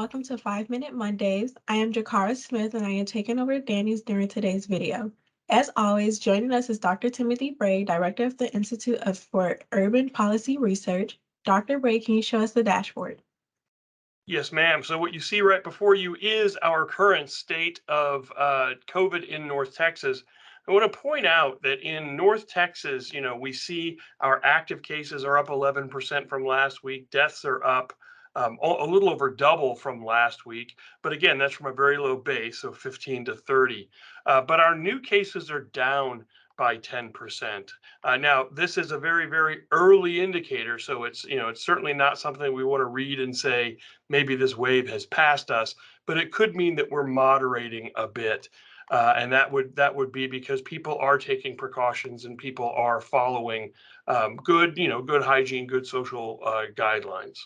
welcome to 5 Minute Mondays. I am Jacara Smith and I am taking over Danny's during today's video. As always, joining us is Dr. Timothy Bray, Director of the for Urban Policy Research. Dr. Bray, can you show us the dashboard? Yes, ma'am. So what you see right before you is our current state of COVID in North Texas. I want to point out that in North Texas, we see our active cases are up 11% from last week. Deaths are up a little over double from last week. But again, that's from a very low base, so 15 to 30. But our new cases are down by 10%. Now, this is a very, very early indicator, so it's certainly not something we want to read and say maybe this wave has passed us, but it could mean that we're moderating a bit. And that would be because people are taking precautions and people are following good hygiene, good social guidelines.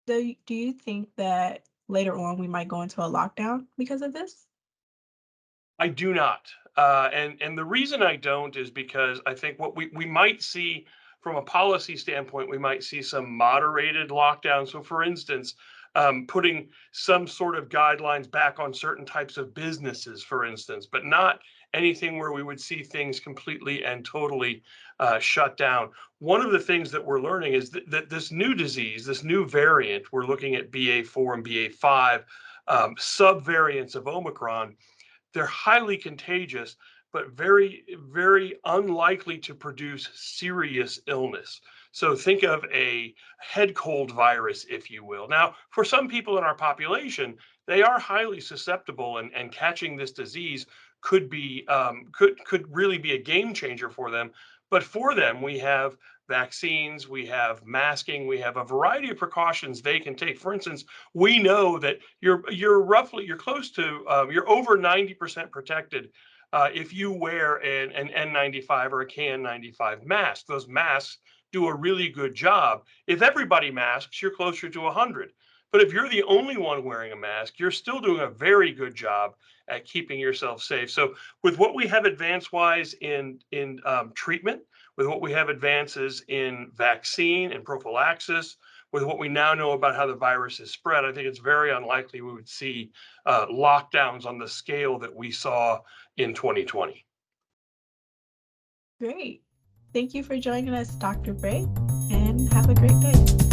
Do you think that later on we might go into a lockdown because of this? I do not. And the reason I don't is because I think what we might see from a policy standpoint, we might see some moderated lockdown. So, for instance, putting some sort of guidelines back on certain types of businesses, for instance, but not anything where we would see things completely and totally shut down. One of the things that we're learning is that this new disease, this new variant, we're looking at BA4 and BA5 subvariants of Omicron. They're highly contagious, but very, very unlikely to produce serious illness. So think of a head cold virus, if you will. Now, for some people in our population, they are highly susceptible, and catching this disease could be could really be a game changer for them. But for them, we have vaccines, we have masking, we have a variety of precautions they can take. For instance, we know that you're close to you're over 90% protected if you wear an N95 or a KN95 mask. Those masks do a really good job. If everybody masks, you're closer to 100. But if you're the only one wearing a mask, you're still doing a very good job at keeping yourself safe. So with what we have advance-wise in treatment, with what we have advances in vaccine and prophylaxis, with what we now know about how the virus is spread, I think it's very unlikely we would see lockdowns on the scale that we saw in 2020. Great. Thank you for joining us, Dr. Bray, and have a great day.